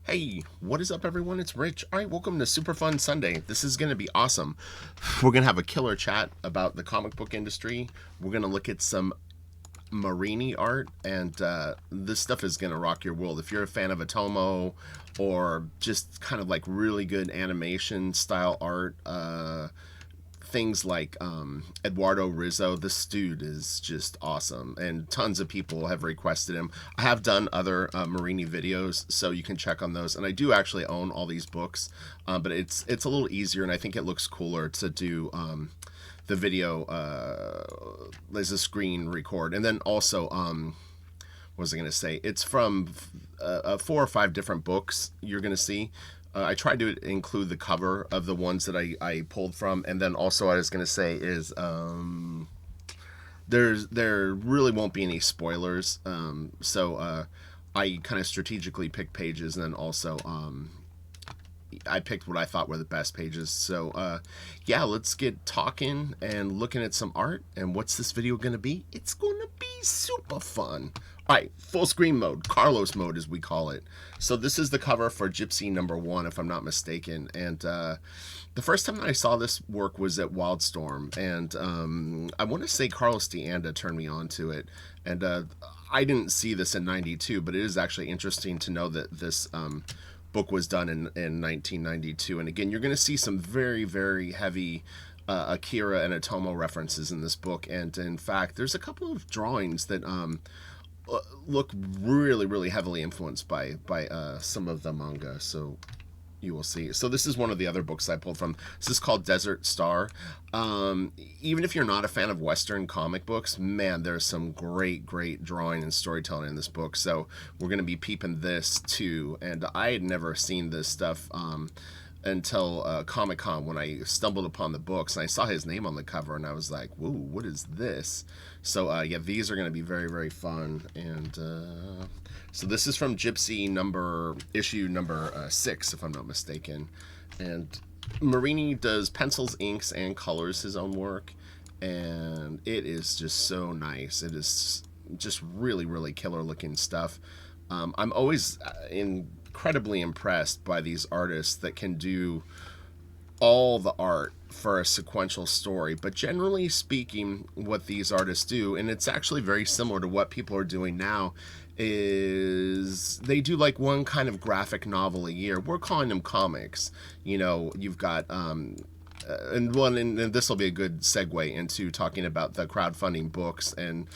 Hey, what is up, everyone? It's Rich. All right, welcome to Super Fun Sunday. This is going to be awesome. We're going to have a killer chat about the comic book industry. We're going to look at some Marini art, and this stuff is going to rock your world. If you're a fan of Atomo or just kind of like really good animation style art, things like Eduardo Rizzo. This dude is just awesome, and tons of people have requested him. I have done other Marini videos, so you can check on those. And I do actually own all these books, but it's a little easier, and I think it looks cooler to do the video as a screen record, and then also what was I going to say? It's from 4 or 5 different books you're going to see. I tried to include the cover of the ones that I pulled from, and then also I was going to say is there really won't be any spoilers. So I kind of strategically picked pages, and then also I picked what I thought were the best pages. So yeah, let's get talking and looking at some art. And what's this video going to be? It's going to be super fun. All right, full screen mode, Carlos mode as we call it. So this is the cover for Gypsy #1, if I'm not mistaken. And the first time that I saw this work was at Wildstorm, and I want to say Carlos DeAnda turned me on to it. And I didn't see this in '92, but it is actually interesting to know that this book was done in 1992. And again, you're going to see some very, very heavy Akira and Otomo references in this book. And in fact, there's a couple of drawings that look really, really heavily influenced by some of the manga. So you will see. So this is one of the other books I pulled from. This is called Desert Star. Even if you're not a fan of Western comic books, man, there's some great, great drawing and storytelling in this book. So we're going to be peeping this too. And I had never seen this stuff until Comic-Con, when I stumbled upon the books and I saw his name on the cover, and I was like, whoa, what is this? So yeah, these are going to be very, very fun. And so this is from Gypsy issue number 6, if I'm not mistaken. And Marini does pencils, inks, and colors his own work, and it is just so nice. It is just really, really killer looking stuff. I'm always incredibly impressed by these artists that can do all the art for a sequential story. But generally speaking, what these artists do, and it's actually very similar to what people are doing now, is they do like one kind of graphic novel a year. We're calling them comics. You know, you've got and this will be a good segue into talking about the crowdfunding books and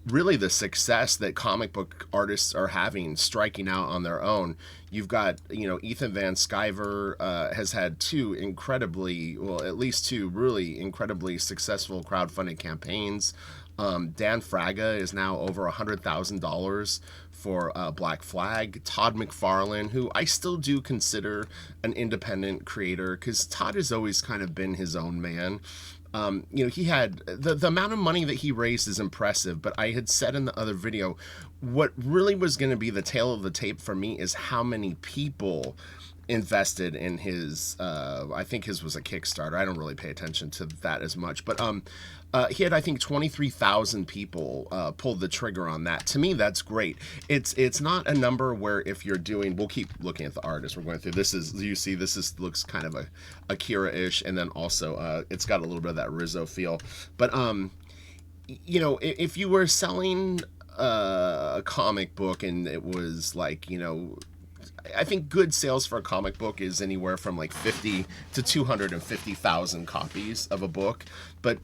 really the success that comic book artists are having, striking out on their own. You've got, Ethan Van Sciver has had at least two really incredibly successful crowdfunding campaigns. Dan Fraga is now over $100,000 for Black Flag. Todd McFarlane, who I still do consider an independent creator, because Todd has always kind of been his own man. He had the amount of money that he raised is impressive, but I had said in the other video, what really was going to be the tail of the tape for me is how many people invested in his I think his was a Kickstarter. I don't really pay attention to that as much, but he had, I think, 23,000 people pulled the trigger on that. To me, that's great. It's not a number where, if you're doing, we'll keep looking at the artist we're going through. Looks kind of a Akira-ish, and then also it's got a little bit of that Rizzo feel. But if you were selling a comic book and it was like, I think good sales for a comic book is anywhere from like 50 to 250,000 copies of a book. But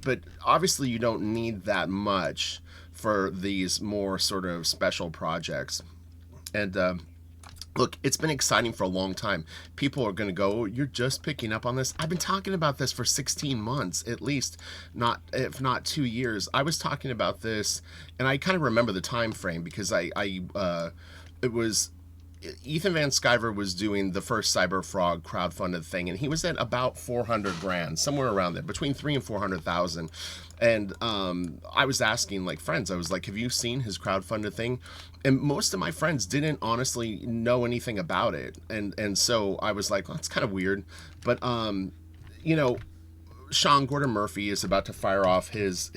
obviously you don't need that much for these more sort of special projects. And look, it's been exciting for a long time. People are going to go, oh, you're just picking up on this. I've been talking about this for 16 months, at least, if not 2 years. I was talking about this, and I kind of remember the time frame because it was Ethan Van Sciver was doing the first Cyber Frog crowdfunded thing, and he was at about 400 grand, somewhere around there, between 300 and 400,000. And I was asking like friends, I was like, have you seen his crowdfunded thing? And most of my friends didn't honestly know anything about it. And so I was like, well, that's kind of weird. But Sean Gordon Murphy is about to fire off his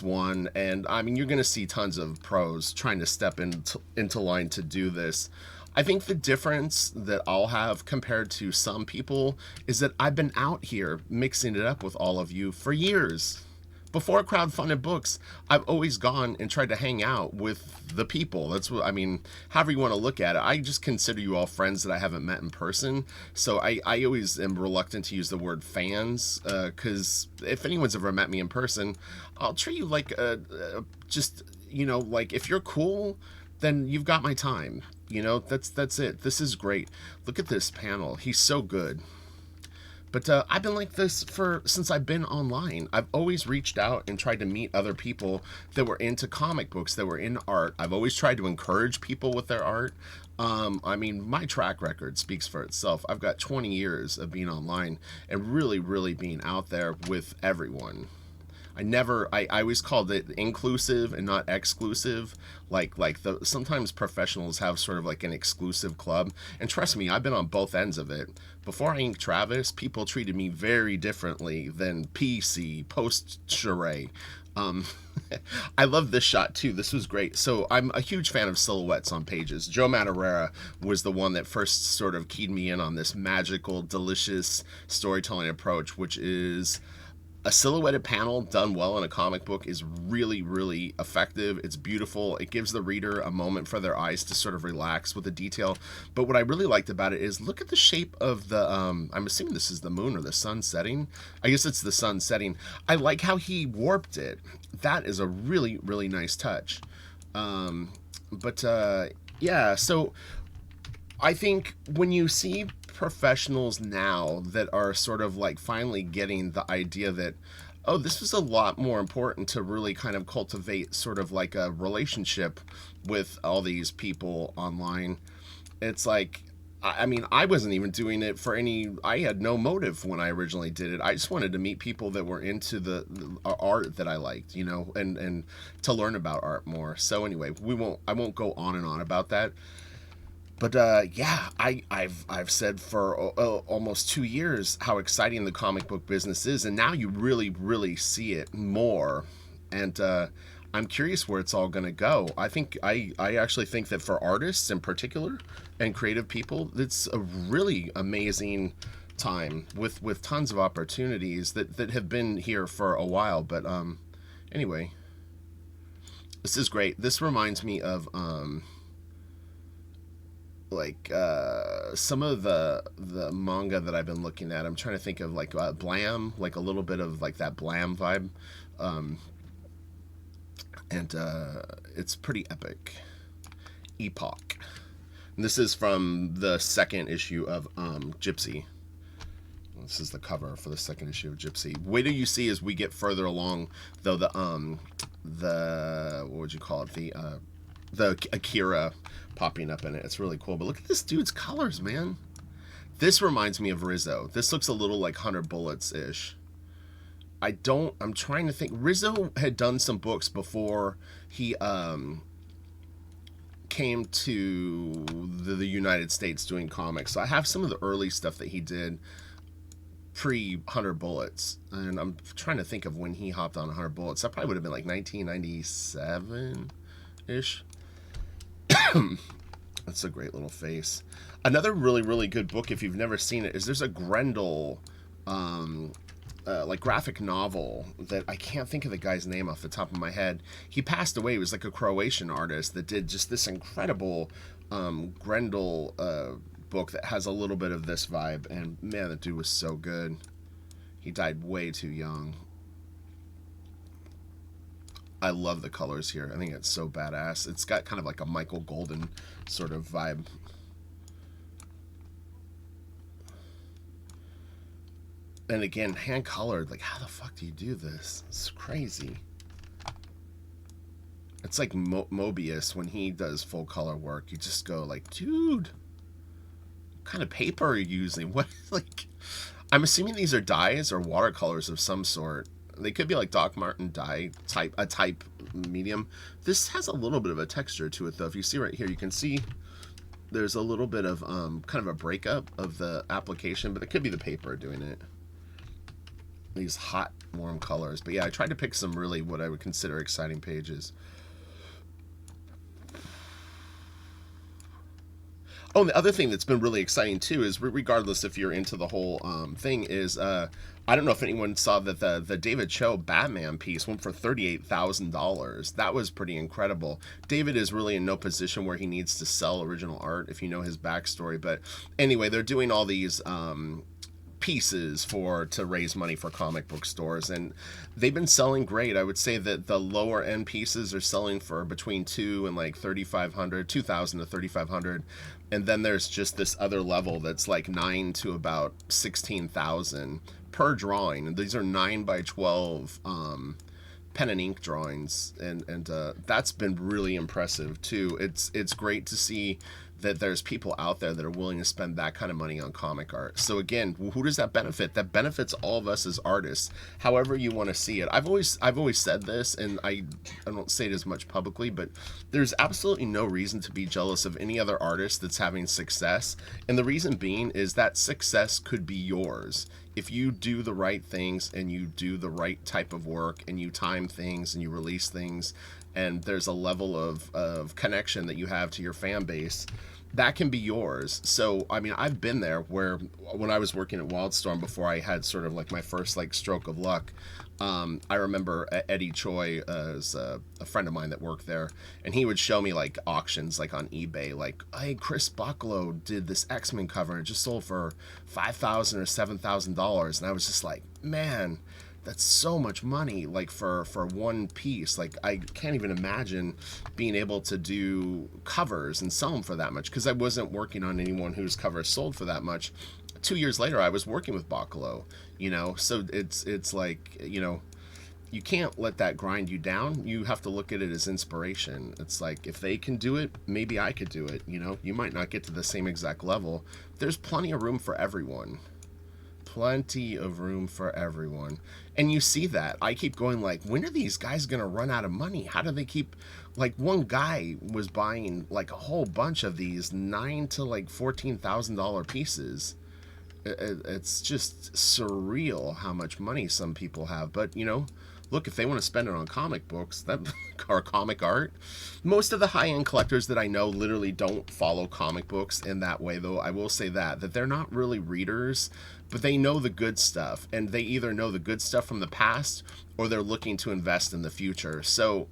one, and I mean, you're going to see tons of pros trying to step into line to do this. I think the difference that I'll have compared to some people is that I've been out here mixing it up with all of you for years. Before crowdfunded books, I've always gone and tried to hang out with the people. That's what I mean. However you want to look at it, I just consider you all friends that I haven't met in person. So I always am reluctant to use the word fans, because if anyone's ever met me in person, I'll treat you like just, like if you're cool, then you've got my time. That's it. This is great. Look at this panel. He's so good. But I've been like this since I've been online. I've always reached out and tried to meet other people that were into comic books, that were in art. I've always tried to encourage people with their art. I mean, my track record speaks for itself. I've got 20 years of being online and really, really being out there with everyone. I always called it inclusive and not exclusive. Sometimes professionals have sort of like an exclusive club. And trust me, I've been on both ends of it. Before I inked Travis, people treated me very differently than PC, post-Charade. I love this shot too. This was great. So I'm a huge fan of silhouettes on pages. Joe Madureira was the one that first sort of keyed me in on this magical, delicious storytelling approach, which is a silhouetted panel done well in a comic book is really, really effective. It's beautiful. It gives the reader a moment for their eyes to sort of relax with the detail. But what I really liked about it is look at the shape of the, I'm assuming this is the moon or the sun setting. I guess it's the sun setting. I like how he warped it. That is a really, really nice touch. Yeah, so I think when you see professionals now that are sort of like finally getting the idea that, oh, this is a lot more important to really kind of cultivate sort of like a relationship with all these people online. It's like, I mean, I wasn't even doing it for I had no motive when I originally did it. I just wanted to meet people that were into the art that I liked, and to learn about art more. So anyway, I won't go on and on about that. But yeah, I've said for almost 2 years how exciting the comic book business is, and now you really, really see it more. And I'm curious where it's all going to go. I actually think that for artists in particular and creative people, it's a really amazing time with tons of opportunities that have been here for a while. But anyway, this is great. This reminds me of some of the manga that I've been looking at. I'm trying to think of like Blam, like a little bit of like that Blam vibe, and it's pretty epic. Epoch. And this is from the second issue of Gypsy. This is the cover for the second issue of Gypsy. Wait till you see as we get further along, though, the what would you call it, the Akira popping up in it. It's really cool. But look at this dude's colors, man. This reminds me of Rizzo. This looks a little like 100 Bullets-ish. I'm trying to think. Rizzo had done some books before he came to the United States doing comics. So I have some of the early stuff that he did pre 100 Bullets. And I'm trying to think of when he hopped on 100 Bullets. That probably would have been like 1997-ish. That's a great little face. Another really, really good book, if you've never seen it, is there's a Grendel like graphic novel that I can't think of the guy's name off the top of my head. He passed away. He was like a Croatian artist that did just this incredible Grendel book that has a little bit of this vibe. And man, the dude was so good. He died way too young. I love the colors here. I think it's so badass. It's got kind of like a Michael Golden sort of vibe. And again, hand colored. Like, how the fuck do you do this? It's crazy. It's like Mobius when he does full color work. You just go like, dude, what kind of paper are you using? What, like, I'm assuming these are dyes or watercolors of some sort. They could be like Doc Martin dye type medium. This has a little bit of a texture to it, though. If you see right here, you can see there's a little bit of kind of a breakup of the application, but it could be the paper doing it. These hot, warm colors. But yeah, I tried to pick some really what I would consider exciting pages. Oh, and the other thing that's been really exciting too is, regardless if you're into the whole thing, is I don't know if anyone saw that the David Cho Batman piece went for $38,000. That was pretty incredible. David is really in no position where he needs to sell original art, if you know his backstory. But anyway, they're doing all these pieces for to raise money for comic book stores, and they've been selling great. I would say that the lower end pieces are selling for between 2 and like 3,500, 2,000 to 3,500, and then there's just this other level that's like 9 to about 16,000 per drawing, and these are 9 by 12 pen and ink drawings, and that's been really impressive too. It's great to see that there's people out there that are willing to spend that kind of money on comic art. So again, who does that benefit? That benefits all of us as artists, however you want to see it. I've always said this, and I don't say it as much publicly, but there's absolutely no reason to be jealous of any other artist that's having success. And the reason being is that success could be yours if you do the right things and you do the right type of work and you time things and you release things, and there's a level of connection that you have to your fan base, that can be yours. So, I mean, I've been there where when I was working at Wildstorm before I had sort of like my first like stroke of luck, I remember Eddie Choi is a friend of mine that worked there, and he would show me like auctions like on eBay, like, hey, Chris Bucklow did this X-Men cover and it just sold for $5,000 or $7,000, and I was just like, man, that's so much money, like for one piece. Like, I can't even imagine being able to do covers and sell them for that much, because I wasn't working on anyone whose covers sold for that much. 2 years later, I was working with Bacalo, so it's like, you can't let that grind you down. You have to look at it as inspiration. It's like, if they can do it, maybe I could do it. You might not get to the same exact level. There's plenty of room for everyone. Plenty of room for everyone. And you see that. I keep going like, when are these guys going to run out of money? How do they keep, like, one guy was buying like a whole bunch of these $9,000 to like $14,000 pieces. It's just surreal how much money some people have. But, look, if they want to spend it on comic books, that or comic art, most of the high-end collectors that I know literally don't follow comic books in that way, though I will say that they're not really readers, but they know the good stuff, and they either know the good stuff from the past or they're looking to invest in the future. So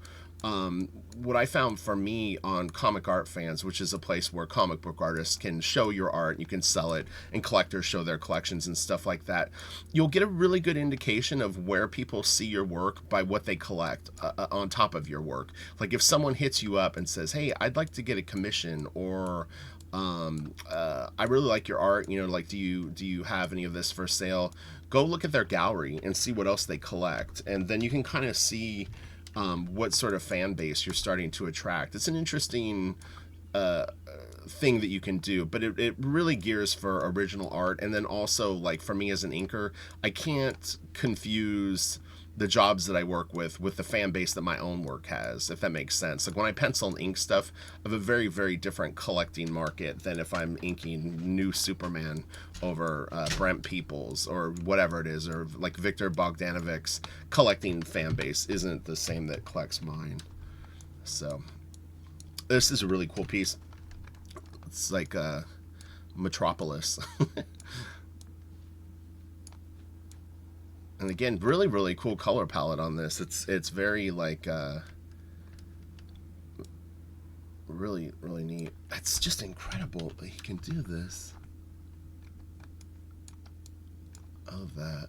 what I found for me on Comic Art Fans, which is a place where comic book artists can show your art, you can sell it, and collectors show their collections and stuff like that, you'll get a really good indication of where people see your work by what they collect on top of your work. Like, if someone hits you up and says, hey, I'd like to get a commission, or I really like your art, like, do you have any of this for sale? Go look at their gallery and see what else they collect, and then you can kind of see what sort of fan base you're starting to attract. It's an interesting thing that you can do, but it really gears for original art. And then also, like, for me as an inker, I can't confuse the jobs that I work with the fan base that my own work has, if that makes sense. Like, when I pencil and ink stuff, I have a very, very different collecting market than if I'm inking New Superman over Brent Peoples or whatever it is, or like Victor Bogdanovic's collecting fan base isn't the same that collects mine. So this is a really cool piece. It's like Metropolis. And again, really, really cool color palette on this. It's very like really, really neat. It's just incredible that he can do this. Oh, that.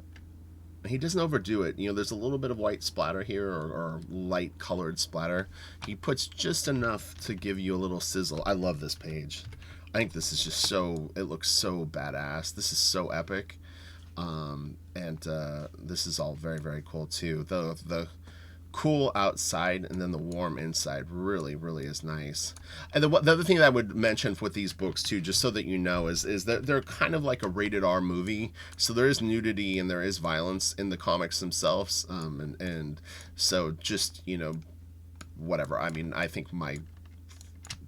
He doesn't overdo it. There's a little bit of white splatter here, or light colored splatter. He puts just enough to give you a little sizzle. I love this page. I think this is just it looks so badass. This is so epic. And this is all very, very cool too. The cool outside and then the warm inside really, really is nice. And the other thing that I would mention with these books too, just so that you know, is that they're kind of like a rated R movie. So there is nudity and there is violence in the comics themselves. And so just, whatever. I mean, I think my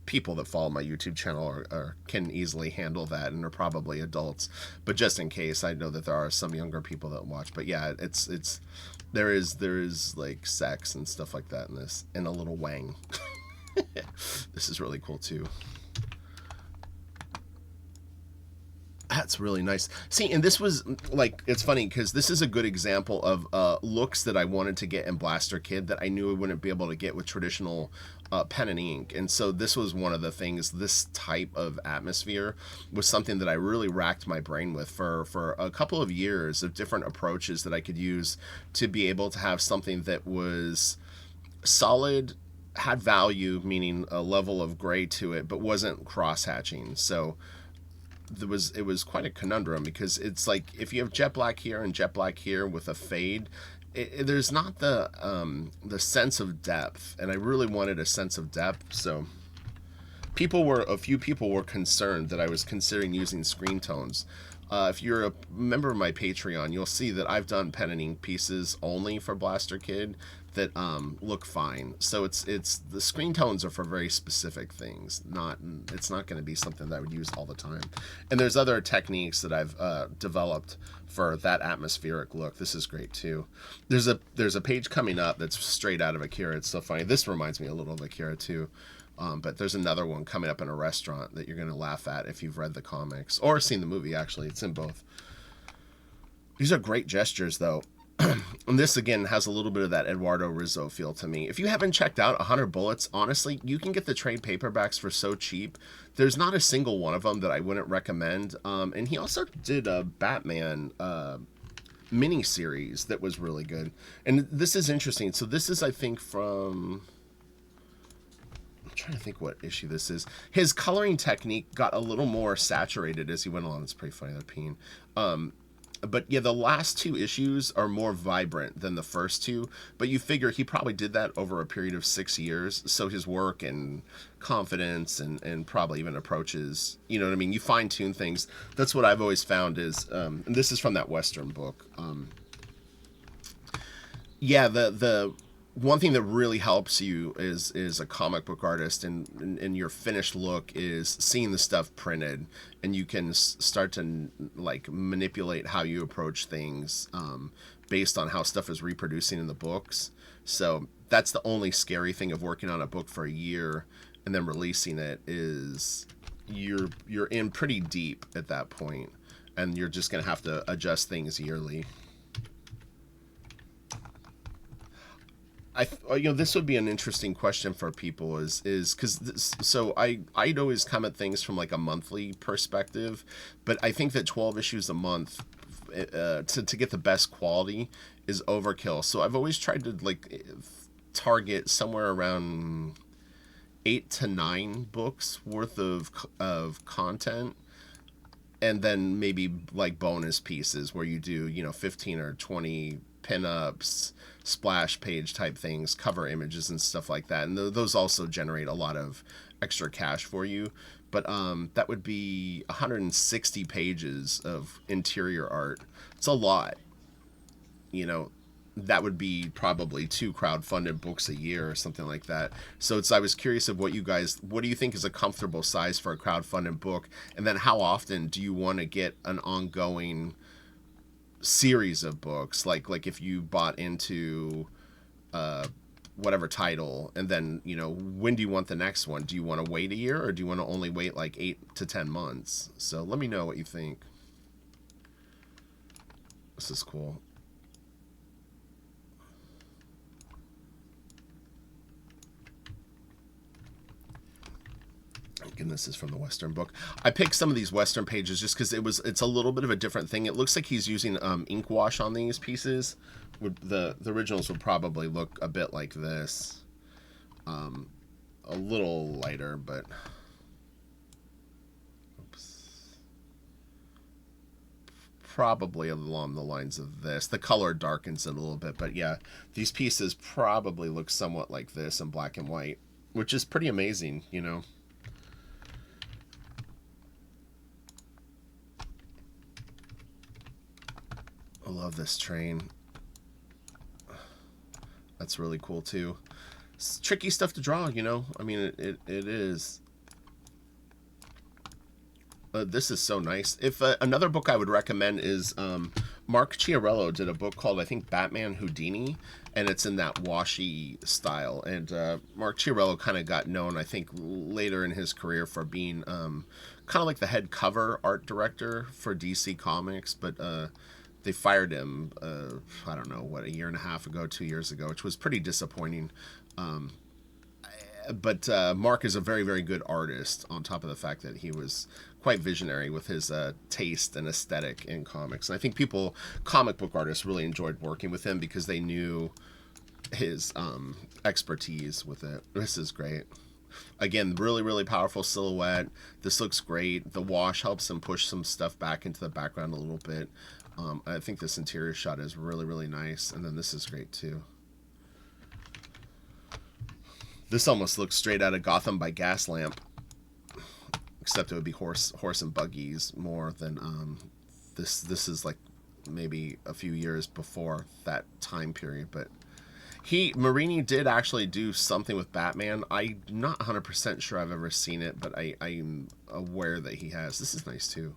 people that follow my YouTube channel can easily handle that and are probably adults, but just in case, I know that there are some younger people that watch. But yeah, there is like sex and stuff like that in this, and a little wang. This is really cool too. That's really nice. See, and this was like, it's funny because this is a good example of looks that I wanted to get in Blaster Kid that I knew I wouldn't be able to get with traditional pen and ink. And so this was one of the things, this type of atmosphere was something that I really racked my brain with for a couple of years of different approaches that I could use to be able to have something that was solid, had value, meaning a level of gray to it, but wasn't cross-hatching. So it was quite a conundrum because it's like if you have jet black here and jet black here with a fade, there's not the sense of depth, and I really wanted a sense of depth. So a few people were concerned that I was considering using screen tones. If you're a member of my Patreon, you'll see that I've done pen and ink pieces only for Blaster Kid that look fine. So it's the screen tones are for very specific things. It's not going to be something that I would use all the time. And there's other techniques that I've developed for that atmospheric look. This is great too. There's a page coming up that's straight out of Akira. It's so funny. This reminds me a little of Akira too. But there's another one coming up in a restaurant that you're going to laugh at if you've read the comics or seen the movie. Actually, it's in both. These are great gestures though. And this again has a little bit of that Eduardo Rizzo feel to me. If you haven't checked out 100 Bullets, honestly, you can get the trade paperbacks for so cheap. There's not a single one of them that I wouldn't recommend. And he also did a Batman mini series that was really good. And this is interesting. So this is, I think, from... I'm trying to think what issue this is. His coloring technique got a little more saturated as he went along. It's pretty funny, that peen. But yeah, the last two issues are more vibrant than the first two. But you figure he probably did that over a period of 6 years. So his work and confidence and probably even approaches, you know what I mean? You fine tune things. That's what I've always found is, and this is from that Western book. Yeah, the one thing that really helps you is a comic book artist, and your finished look is seeing the stuff printed, and you can start to like manipulate how you approach things based on how stuff is reproducing in the books. So that's the only scary thing of working on a book for a year and then releasing it is you're in pretty deep at that point, and you're just gonna have to adjust things yearly. This would be an interesting question for people is because so I'd always come at things from like a monthly perspective, but I think that 12 issues a month to get the best quality is overkill. So I've always tried to like target somewhere around 8 to 9 books worth of content, and then maybe like bonus pieces where you do 15 or 20 pinups, splash page type things, cover images and stuff like that, and those also generate a lot of extra cash for you. But that would be 160 pages of interior art. It's a lot. That would be probably 2 crowdfunded books a year or something like that. So I was curious of what do you think is a comfortable size for a crowdfunded book, and then how often do you want to get an ongoing series of books, like if you bought into whatever title, and then when do you want the next one? Do you want to wait a year, or do you want to only wait like 8 to 10 months? So let me know what you think. This is cool. And this is from the Western book. I picked some of these Western pages just because it's a little bit of a different thing. It looks like he's using ink wash on these pieces. The originals would probably look a bit like this, a little lighter, but probably along the lines of this. The color darkens it a little bit, but yeah, these pieces probably look somewhat like this in black and white, which is pretty amazing, I love this train. That's really cool too. It's tricky stuff to draw, I mean, it is. This is so nice. If another book I would recommend is Mark Chiarello did a book called, I think, Batman Houdini, and it's in that washy style. And Mark Chiarello kind of got known, I think, later in his career for being kind of like the head cover art director for DC Comics, but they fired him, I don't know, what, a year and a half ago, 2 years ago, which was pretty disappointing. But Mark is a very, very good artist, on top of the fact that he was quite visionary with his taste and aesthetic in comics. And I think comic book artists, really enjoyed working with him because they knew his expertise with it. This is great. Again, really, really powerful silhouette. This looks great. The wash helps him push some stuff back into the background a little bit. I think this interior shot is really, really nice. And then this is great too. This almost looks straight out of Gotham by Gaslamp, except it would be horse and buggies more than this. This is like maybe a few years before that time period, but Marini did actually do something with Batman. I'm not 100% sure I've ever seen it, but I'm aware that he has. This is nice too.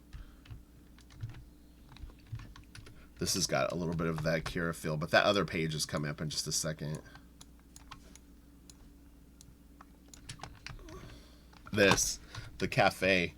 This has got a little bit of that Kira feel, but that other page is coming up in just a second. The cafe,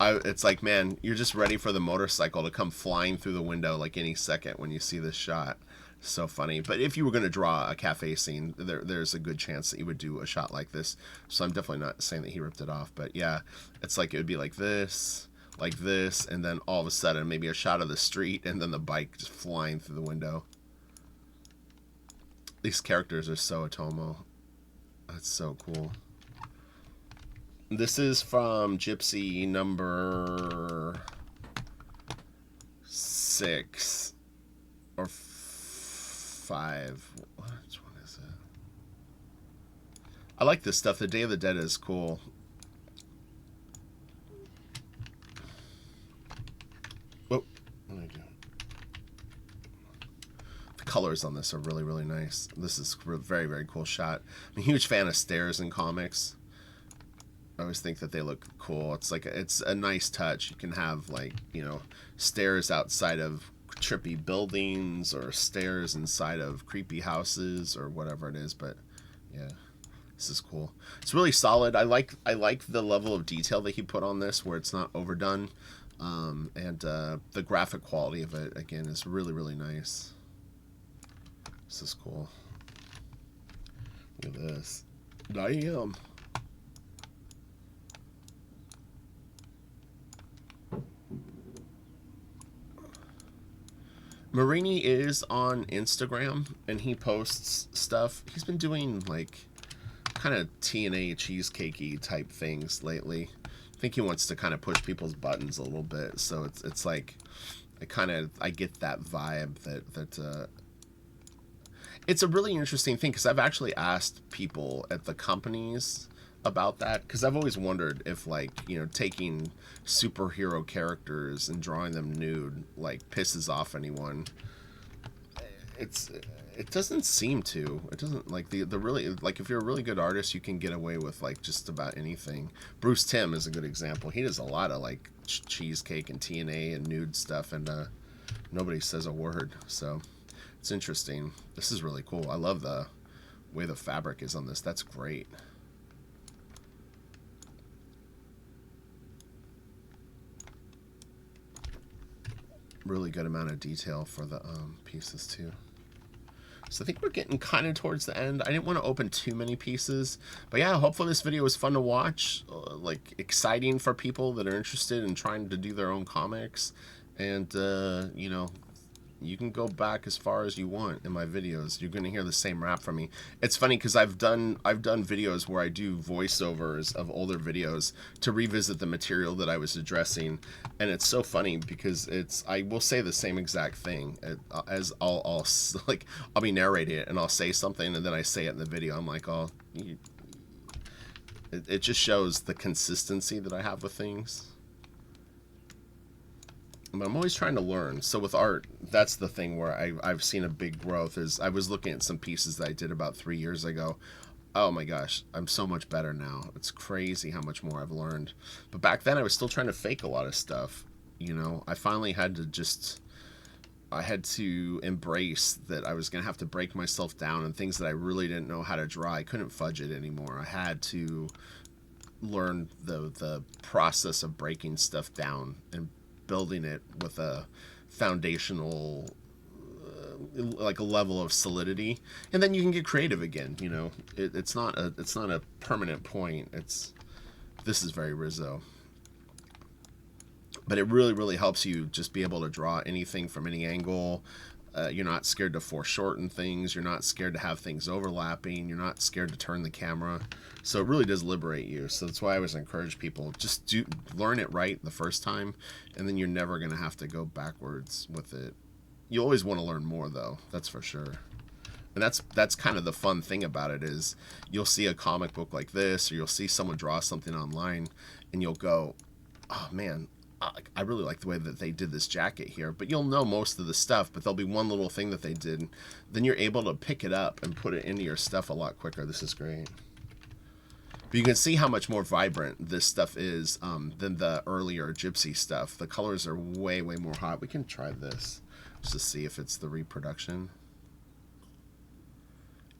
it's like, man, you're just ready for the motorcycle to come flying through the window like any second when you see this shot. So funny. But if you were going to draw a cafe scene, there's a good chance that you would do a shot like this. So I'm definitely not saying that he ripped it off, but yeah, it's like it would be like this, and then all of a sudden maybe a shot of the street and then the bike just flying through the window. These characters are so Otomo. That's so cool. This is from Gypsy number 6 or 5. Which one is it? I like this stuff. The Day of the Dead is cool. Whoa, what did I do? The colors on this are really, really nice. This is a very, very cool shot. I'm a huge fan of stairs in comics. I always think that they look cool. It's like it's a nice touch. You can have, like, you know, stairs outside of trippy buildings or stairs inside of creepy houses or whatever it is. But yeah, this is cool. It's really solid. I like the level of detail that he put on this, where it's not overdone, and the graphic quality of it again is really, really nice. This is cool. Look at this. Damn. Marini is on Instagram, and he posts stuff. He's been doing, like, kind of TNA cheesecakey type things lately. I think he wants to kind of push people's buttons a little bit. So it's like, I get that vibe that it's a really interesting thing, because I've actually asked people at the companies about that, because I've always wondered if, like, you know, taking superhero characters and drawing them nude, like, pisses off anyone. It doesn't seem to. It doesn't, like, the really, like, if you're a really good artist, you can get away with, like, just about anything. Bruce Timm is a good example. He does a lot of, like, cheesecake and TNA and nude stuff, and nobody says a word. So it's interesting. This is really cool. I love the way the fabric is on this. That's great. Really good amount of detail for the pieces too. So I think we're getting kind of towards the end. I didn't want to open too many pieces, but yeah, hopefully this video was fun to watch, like exciting for people that are interested in trying to do their own comics. And you know, you can go back as far as you want in my videos. You're going to hear the same rap from me. It's funny because I've done videos where I do voiceovers of older videos to revisit the material that I was addressing, and it's so funny because I will say the same exact thing as I'll be narrating it, and I'll say something and then I say it in the video. I'm like, oh, it just shows the consistency that I have with things. But I'm always trying to learn. So with art, that's the thing where I've seen a big growth. Is I was looking at some pieces that I did about 3 years ago. Oh my gosh, I'm so much better now. It's crazy how much more I've learned. But back then I was still trying to fake a lot of stuff. You know, I finally had to just I had to embrace that I was going to have to break myself down, and things that I really didn't know how to draw, I couldn't fudge it anymore. I had to learn the process of breaking stuff down and building it with a foundational, like a level of solidity, and then you can get creative again. You know, it's not a permanent point. This is very Rizzo, but it really helps you just be able to draw anything from any angle. You're not scared to foreshorten things. You're not scared to have things overlapping. You're not scared to turn the camera. So it really does liberate you. So that's why I always encourage people, just learn it right the first time, and then you're never going to have to go backwards with it. You always want to learn more, though. That's for sure. And that's kind of the fun thing about it, is you'll see a comic book like this, or you'll see someone draw something online, and you'll go, oh man, I really like the way that they did this jacket here. But you'll know most of the stuff, but there'll be one little thing that they did. Then you're able to pick it up and put it into your stuff a lot quicker. This is great. But you can see how much more vibrant this stuff is than the earlier Gypsy stuff. The colors are way more hot. We can try this just to see if it's the reproduction.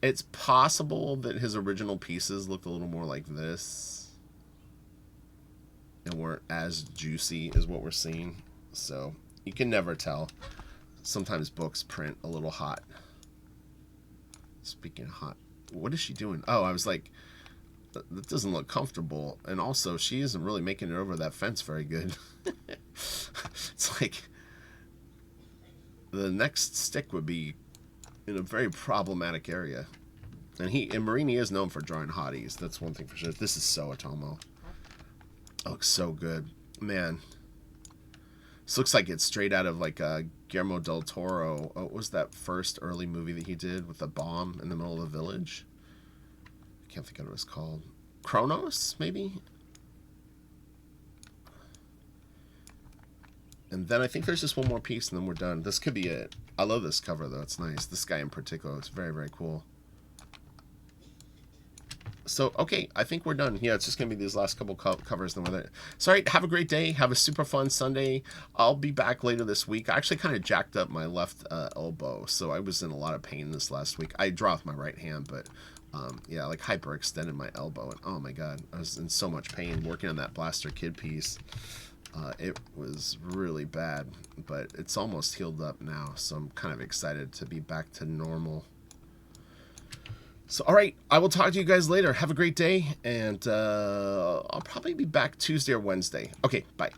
It's possible that his original pieces looked a little more like this and weren't as juicy as what we're seeing. So you can never tell. Sometimes books print a little hot. Speaking of hot, what is she doing? Oh, I was like, that doesn't look comfortable. And also, she isn't really making it over that fence very good. It's like the next stick would be in a very problematic area. And Marini is known for drawing hotties. That's one thing for sure. This is so Otomo. It looks so good. Man. This looks like it's straight out of like Guillermo del Toro. What was that first early movie that he did with the bomb in the middle of the village? I can't think of what it was called. Kronos, maybe? And then I think there's just one more piece and then we're done. This could be it. I love this cover though. It's nice. This guy in particular, it's very cool. So, okay, I think we're done. Yeah, it's just going to be these last couple covers. Then we're there. So, all right, have a great day. Have a super fun Sunday. I'll be back later this week. I actually kind of jacked up my left elbow, so I was in a lot of pain this last week. I draw with my right hand, but, yeah, like hyperextended my elbow. And, oh, my God, I was in so much pain working on that Blaster Kid piece. It was really bad, but it's almost healed up now, so I'm kind of excited to be back to normal. So, all right, I will talk to you guys later. Have a great day, and I'll probably be back Tuesday or Wednesday. Okay, bye.